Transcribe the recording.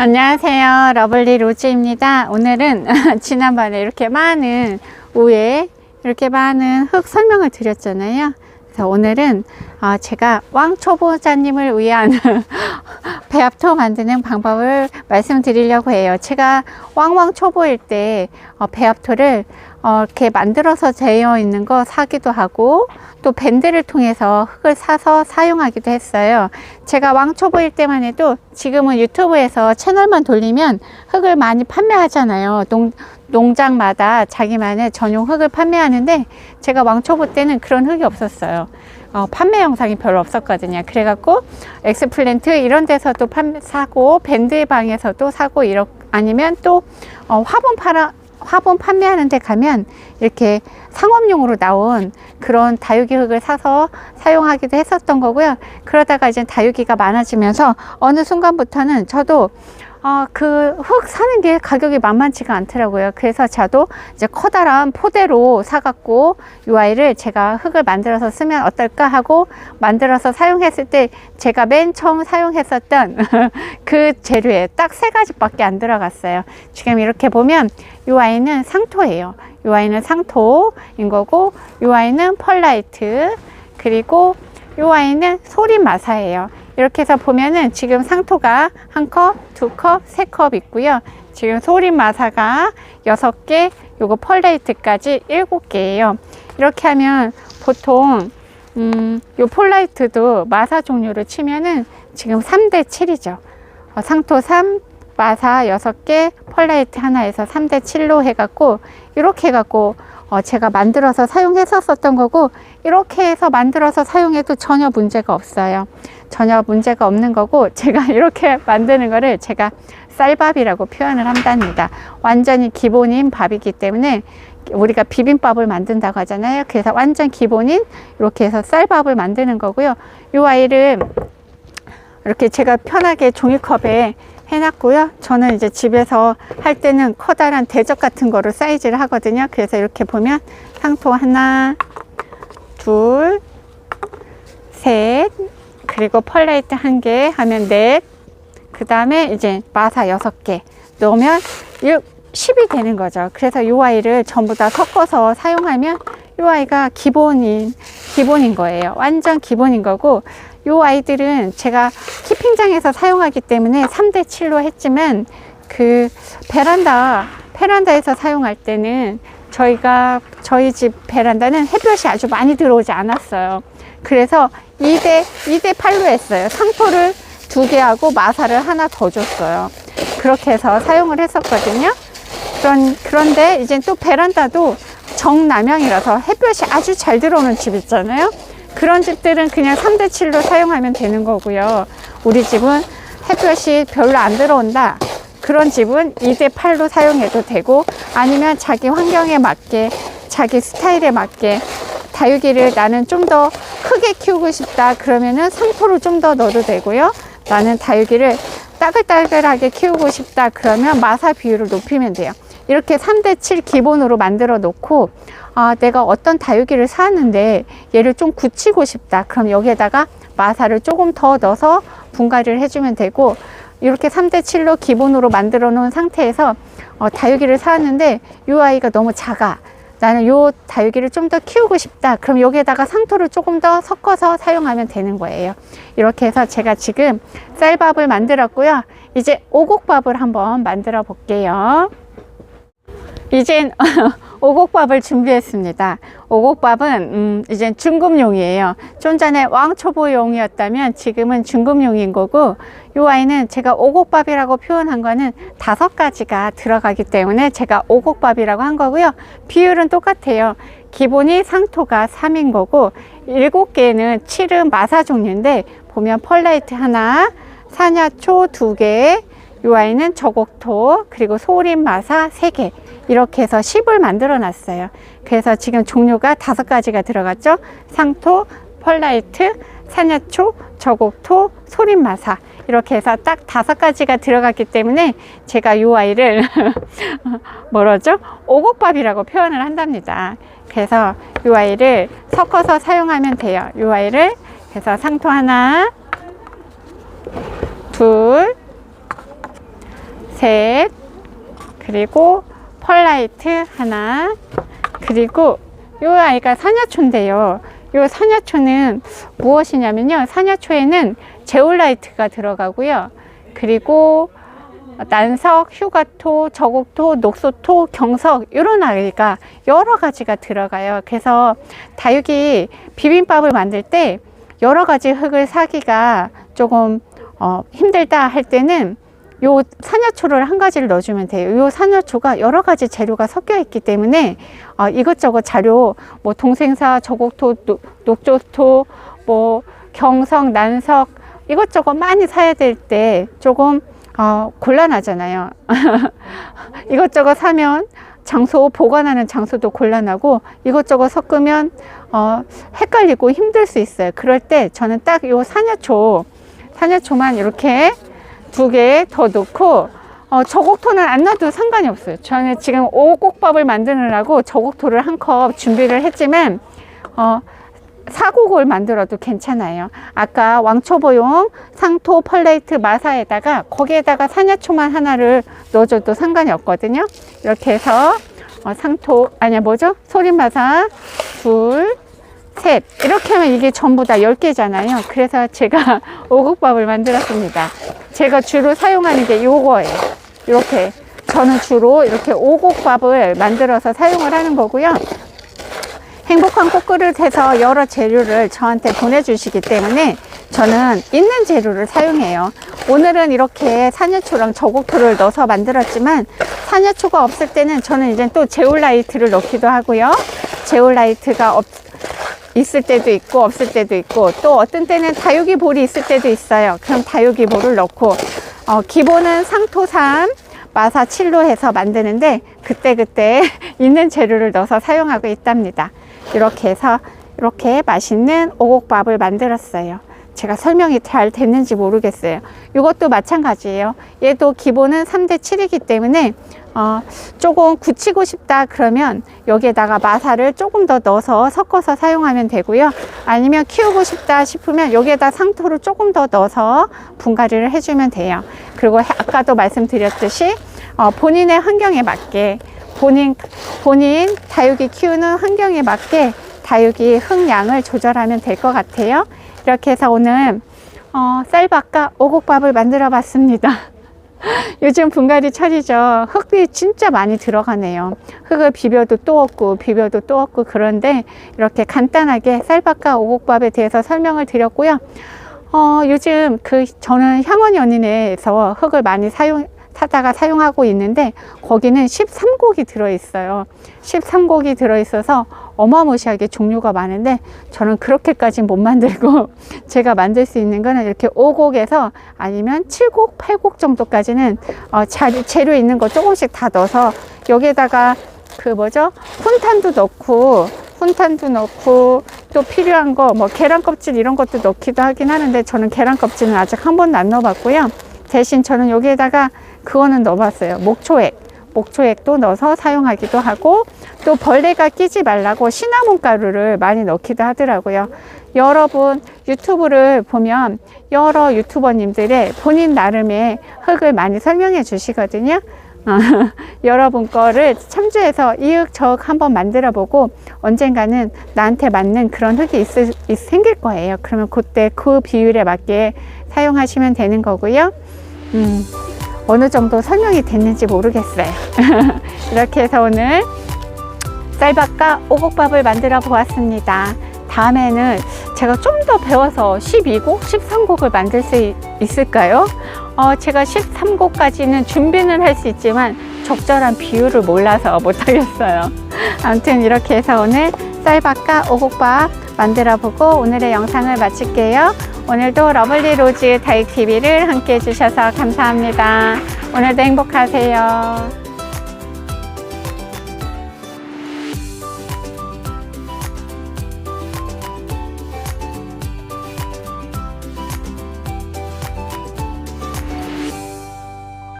안녕하세요, 러블리 로즈입니다. 오늘은 지난번에 이렇게 많은 우에 이렇게 많은 흙 설명을 드렸잖아요. 그래서 오늘은 제가 왕초보자님을 위한 배합토 만드는 방법을 말씀드리려고 해요. 제가 왕왕 초보일 때 배합토를 이렇게 만들어서 되어 있는 거 사기도 하고, 또 밴드를 통해서 흙을 사서 사용하기도 했어요. 제가 왕초보일 때만 해도, 지금은 유튜브에서 채널만 돌리면 흙을 많이 판매하잖아요. 농장마다 자기만의 전용 흙을 판매하는데, 제가 왕초보 때는 그런 흙이 없었어요. 판매 영상이 별로 없었거든요. 그래갖고 엑스플랜트 이런 데서도 사고, 밴드 방에서도 사고, 아니면 또 화분 판매하는 데 가면 이렇게 상업용으로 나온 그런 다육이 흙을 사서 사용하기도 했었던 거고요. 그러다가 이제 다육이가 많아지면서 어느 순간부터는 저도 그 흙 사는 게 가격이 만만치가 않더라고요. 그래서 저도 이제 커다란 포대로 사갖고 이 아이를 제가 흙을 만들어서 쓰면 어떨까 하고 만들어서 사용했을 때, 제가 맨 처음 사용했었던 그 재료에 딱 3가지밖에 안 들어갔어요. 지금 이렇게 보면 이 아이는 상토예요. 이 아이는 상토인 거고, 이 아이는 펄라이트, 그리고 이 아이는 소림마사예요. 이렇게 해서 보면은 지금 상토가 1컵, 2컵, 3컵 있고요. 지금 소림마사가 6개, 요거 펄라이트까지 7개예요. 이렇게 하면 보통 요 펄라이트도 마사 종류를 치면은 지금 3대 7이죠. 상토 3, 마사 6개, 펄라이트 하나에서 3대 7로 해갖고, 이렇게 해갖고 제가 만들어서 사용했었던 거고, 이렇게 해서 만들어서 사용해도 전혀 문제가 없어요. 전혀 문제가 없는 거고, 제가 이렇게 만드는 거를 제가 쌀밥이라고 표현을 한답니다. 완전히 기본인 밥이기 때문에, 우리가 비빔밥을 만든다고 하잖아요. 그래서 완전 기본인 이렇게 해서 쌀밥을 만드는 거고요. 이 아이를 이렇게 제가 편하게 종이컵에 해놨고요. 저는 이제 집에서 할 때는 커다란 대접 같은 거로 사이즈를 하거든요. 그래서 이렇게 보면 상토 하나, 둘, 셋, 그리고 펄라이트 1개 하면 4, 그 다음에 이제 마사 6개 넣으면 10이 되는 거죠. 그래서 이 아이를 전부 다 섞어서 사용하면 이 아이가 기본인 거예요. 완전 기본인 거고, 이 아이들은 제가 키핑장에서 사용하기 때문에 3대 7로 했지만, 그 베란다에서 사용할 때는 저희 집 베란다는 햇볕이 아주 많이 들어오지 않았어요. 그래서 2대 8로 했어요. 상토를 2개 하고 마사를 하나 더 줬어요. 그렇게 해서 사용을 했었거든요. 그런데 이제 또 베란다도 정남향이라서 햇볕이 아주 잘 들어오는 집 있잖아요. 그런 집들은 그냥 3대 7로 사용하면 되는 거고요. 우리 집은 햇볕이 별로 안 들어온다, 그런 집은 2대 8로 사용해도 되고, 아니면 자기 환경에 맞게, 자기 스타일에 맞게, 다육이를 나는 좀 더 크게 키우고 싶다 그러면은 상토를 좀 더 넣어도 되고요. 나는 다육이를 따글따글하게 키우고 싶다 그러면 마사 비율을 높이면 돼요. 이렇게 3대 7 기본으로 만들어 놓고, 내가 어떤 다육이를 사왔는데 얘를 좀 굳히고 싶다 그럼 여기에다가 마사를 조금 더 넣어서 분갈이를 해주면 되고, 이렇게 3대 7로 기본으로 만들어 놓은 상태에서 다육이를 사왔는데 이 아이가 너무 작아, 나는 요 다육이를 좀 더 키우고 싶다 그럼 여기에다가 상토를 조금 더 섞어서 사용하면 되는 거예요. 이렇게 해서 제가 지금 쌀밥을 만들었고요. 이제 오곡밥을 한번 만들어 볼게요. 이젠 오곡밥을 준비했습니다. 오곡밥은 이제 중급용이에요. 좀 전에 왕초보용이었다면 지금은 중급용인 거고, 이 아이는 제가 오곡밥이라고 표현한 거는 5가지가 들어가기 때문에 제가 오곡밥이라고 한 거고요. 비율은 똑같아요. 기본이 상토가 3인 거고, 7개는 7은 마사 종류인데, 보면 펄라이트 하나, 사냐초 2개, 이 아이는 저곡토, 그리고 소림마사 3개, 이렇게 해서 10을 만들어 놨어요. 그래서 지금 종류가 5가지가 들어갔죠. 상토, 펄라이트, 사냐초, 저곡토, 소림마사, 이렇게 해서 딱 5가지가 들어갔기 때문에 제가 이 아이를 뭐라죠? 오곡밥이라고 표현을 한답니다. 그래서 이 아이를 섞어서 사용하면 돼요. 이 아이를 그래서 상토 하나, 둘, 셋, 그리고 펄라이트 하나, 그리고 요 아이가 사냐초인데요. 요 사냐초는 무엇이냐면요. 사냐초에는 제올라이트가 들어가고요. 그리고 난석, 휴가토, 저곡토, 녹소토, 경석 이런 아이가 여러 가지가 들어가요. 그래서 다육이 비빔밥을 만들 때 여러 가지 흙을 사기가 조금 힘들다 할 때는 요 사냐초를 한 가지를 넣어주면 돼요. 요 사냐초가 여러 가지 재료가 섞여 있기 때문에 이것저것 자료 뭐 동생사, 저곡토, 녹조토, 뭐 경석, 난석 이것저것 많이 사야 될 때 조금 곤란하잖아요. 이것저것 사면 장소 보관하는 장소도 곤란하고 이것저것 섞으면 헷갈리고 힘들 수 있어요. 그럴 때 저는 딱 요 사냐초만 이렇게 2개 더 넣고 저곡토는 안 넣어도 상관이 없어요. 저는 지금 오곡밥을 만드느라고 저곡토를 1컵 준비를 했지만 사곡을 만들어도 괜찮아요. 아까 왕초보용 상토 펄레이트 마사에다가 거기에다가 사냐초만 하나를 넣어줘도 상관이 없거든요. 이렇게 해서 소림마사 둘, 셋 이렇게 하면 이게 전부 다 10개잖아요. 그래서 제가 오곡밥을 만들었습니다. 제가 주로 사용하는 게 요거예요. 이렇게 저는 주로 이렇게 오곡밥을 만들어서 사용을 하는 거고요. 행복한 꽃그릇에서 여러 재료를 저한테 보내주시기 때문에 저는 있는 재료를 사용해요. 오늘은 이렇게 사냐초랑 저곡토를 넣어서 만들었지만 사냐초가 없을 때는 저는 이제 또 제올라이트를 넣기도 하고요. 제올라이트가 있을 때도 있고 없을 때도 있고 또 어떤 때는 다육이 볼이 있을 때도 있어요. 그럼 다육이 볼을 넣고 기본은 상토3 마사 7로 해서 만드는데 그때그때 있는 재료를 넣어서 사용하고 있답니다. 이렇게 해서 이렇게 맛있는 오곡밥을 만들었어요. 제가 설명이 잘 됐는지 모르겠어요. 이것도 마찬가지예요. 얘도 기본은 3대 7이기 때문에 조금 굳히고 싶다 그러면 여기에다가 마사를 조금 더 넣어서 섞어서 사용하면 되고요. 아니면 키우고 싶다 싶으면 여기에다 상토를 조금 더 넣어서 분갈이를 해주면 돼요. 그리고 아까도 말씀드렸듯이 본인의 환경에 맞게 본인 다육이 키우는 환경에 맞게 다육이 흙양을 조절하면 될 것 같아요. 이렇게 해서 오늘 쌀밥과 오곡밥을 만들어 봤습니다. 요즘 분갈이 철이죠. 흙이 진짜 많이 들어가네요. 흙을 비벼도 또 없고 비벼도 또 없고 그런데 이렇게 간단하게 쌀밥과 오곡밥에 대해서 설명을 드렸고요. 요즘 저는 향원 연인에서 흙을 많이 사다가 사용하고 있는데 거기는 13곡이 들어있어요. 13곡이 들어있어서 어마무시하게 종류가 많은데 저는 그렇게까지 못 만들고 제가 만들 수 있는 거는 이렇게 5곡에서 아니면 7곡, 8곡 정도까지는 재료 있는 거 조금씩 다 넣어서 여기에다가 훈탄도 넣고 또 필요한 거 뭐 계란 껍질 이런 것도 넣기도 하긴 하는데 저는 계란 껍질은 아직 한 번도 안 넣어봤고요. 대신 저는 여기에다가 그거는 넣어봤어요. 목초액도 넣어서 사용하기도 하고 또 벌레가 끼지 말라고 시나몬 가루를 많이 넣기도 하더라고요. 여러분 유튜브를 보면 여러 유튜버님들의 본인 나름의 흙을 많이 설명해 주시거든요. 여러분 거를 참조해서 이 흙 저 흙 한번 만들어 보고 언젠가는 나한테 맞는 그런 흙이 생길 거예요. 그러면 그때 그 비율에 맞게 사용하시면 되는 거고요. 어느 정도 설명이 됐는지 모르겠어요. 이렇게 해서 오늘 쌀밥과 오곡밥을 만들어 보았습니다. 다음에는 제가 좀 더 배워서 12곡, 13곡을 만들 수 있을까요? 제가 13곡까지는 준비는 할 수 있지만 적절한 비율을 몰라서 못하겠어요. 아무튼 이렇게 해서 오늘 쌀밥과 오곡밥 만들어 보고 오늘의 영상을 마칠게요. 오늘도 러블리 로즈 다육TV를 함께 해주셔서 감사합니다. 오늘도 행복하세요.